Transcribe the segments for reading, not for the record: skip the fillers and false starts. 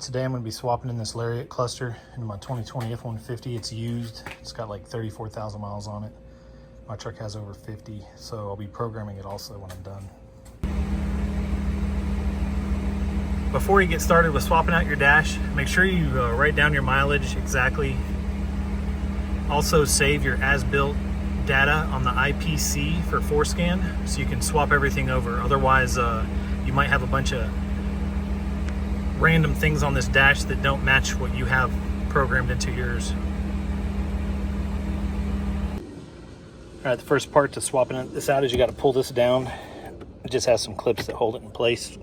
today I'm going to be swapping in this lariat cluster into my 2020 F150. It's used. It's got like 34,000 miles on it. My truck has over 50, so I'll be programming it also when I'm done. Before you get started with swapping out your dash, make sure you write down your mileage exactly. Also save your as-built data on the IPC for Forscan so you can swap everything over. Otherwise, you might have a bunch of random things on this dash that don't match what you have programmed into yours. All right, the first part to swapping this out is you got to pull this down. It just has some clips that hold it in place.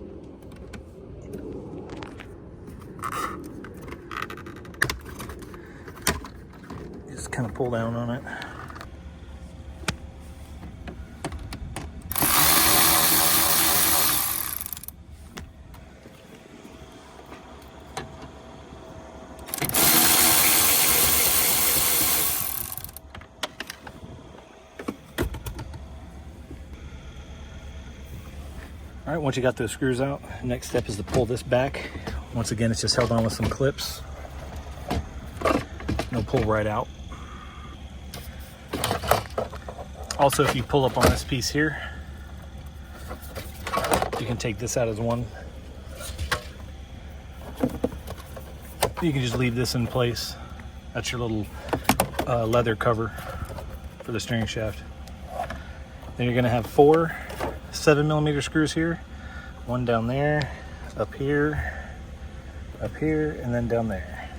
Just kind of pull down on it. All right, once you got those screws out, next step is to pull this back. Once again, it's just held on with some clips. It'll pull right out. Also, if you pull up on this piece here, you can take this out as one. You can just leave this in place. That's your little leather cover for the steering shaft. Then you're gonna have 4 7mm screws here, one down there, up here, and then down there.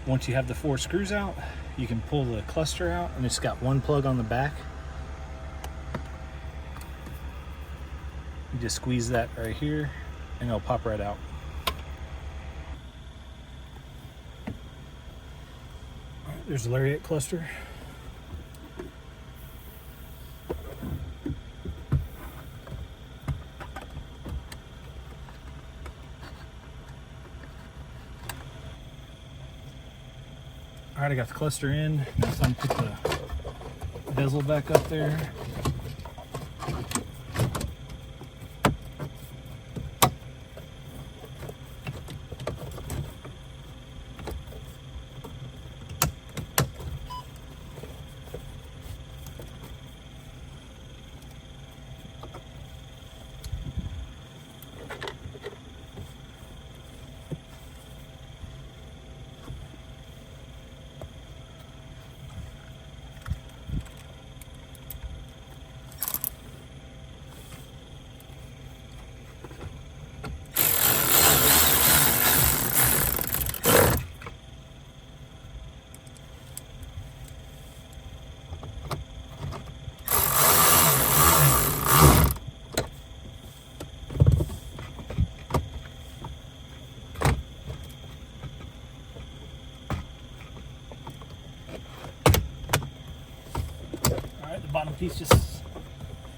Once you have the 4 screws out, you can pull the cluster out, and it's got one plug on the back. You just squeeze that right here, and it'll pop right out. All right, there's the lariat cluster. All right, I got the cluster in. Now it's time to put the bezel back up there. Bottom piece just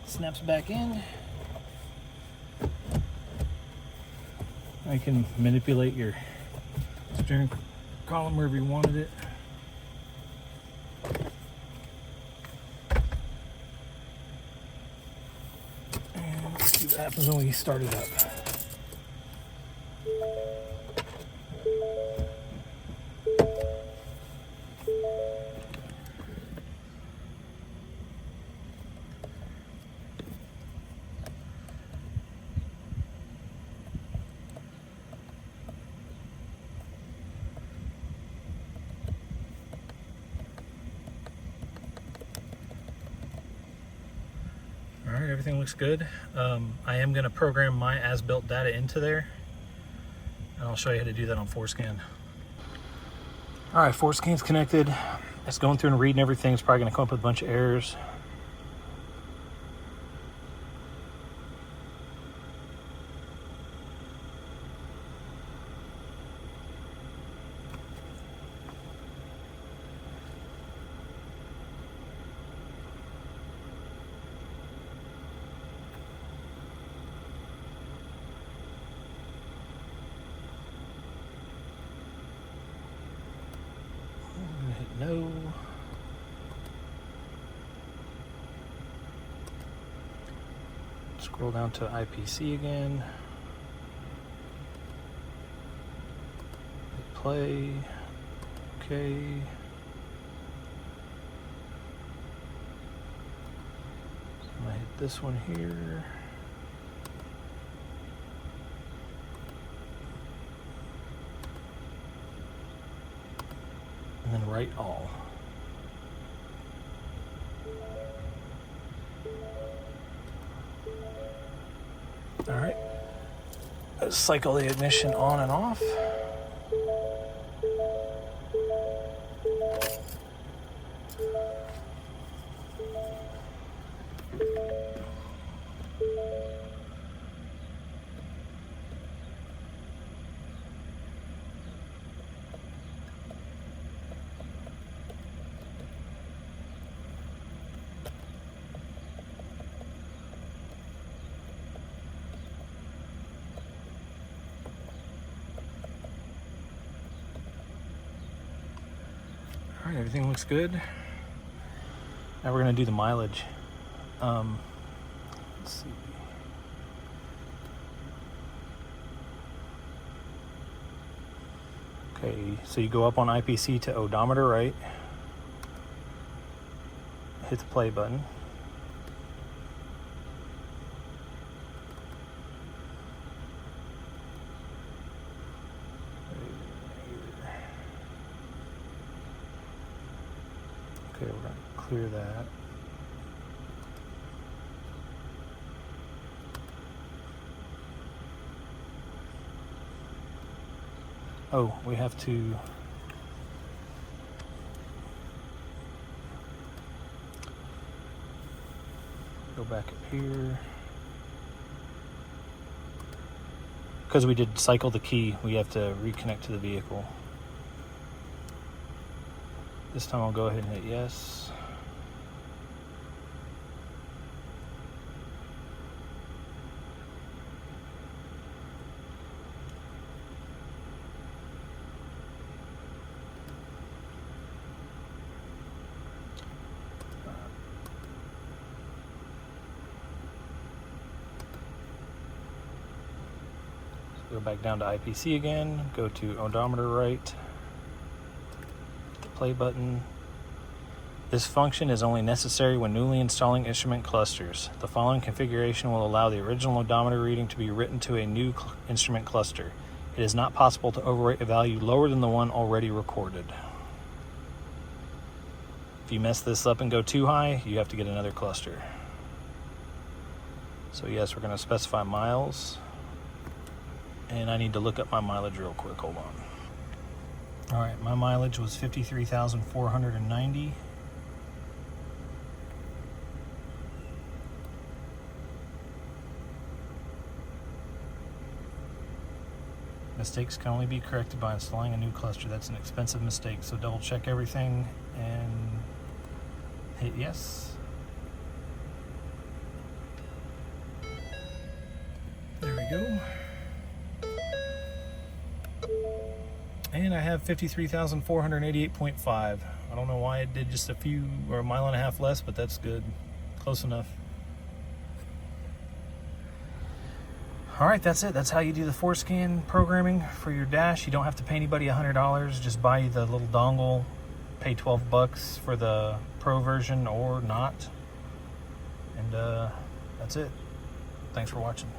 snaps back in. You can manipulate your steering column wherever you wanted it. And let's see what happens when we start it up. All right, everything looks good. I am going to program my as-built data into there, and I'll show you how to do that on Forscan. All right, Forscan's connected. It's going through and reading everything. It's probably going to come up with a bunch of errors. No. Scroll down to IPC again. play. Okay. So I'm gonna hit this one here. And then write all. All right. Let's cycle the ignition on and off. All right, everything looks good. Now we're gonna do the mileage. Let's see. Okay, so you go up on IPC to odometer, right? Hit the play button. Okay, we're gonna clear that. Oh, we have to go back up here. Because we did cycle the key, we have to reconnect to the vehicle. This time I'll go ahead and hit yes. Go back down to IPC again, go to odometer right, the play button. This function is only necessary when newly installing instrument clusters. The following configuration will allow the original odometer reading to be written to a new instrument cluster. It is not possible to overwrite a value lower than the one already recorded. If you mess this up and go too high, you have to get another cluster. So yes, we're going to specify miles. And I need to look up my mileage real quick. Hold on. All right, my mileage was 53,490. Mistakes can only be corrected by installing a new cluster. That's an expensive mistake, so double check everything and hit yes. There we go. And I have 53,488.5. I don't know why it did just a few or a mile and a half less, but that's good. Close enough. All right, that's it. That's how you do the Forscan programming for your dash. You don't have to pay anybody $100. Just buy the little dongle, pay $12 for the pro version or not. And that's it. Thanks for watching.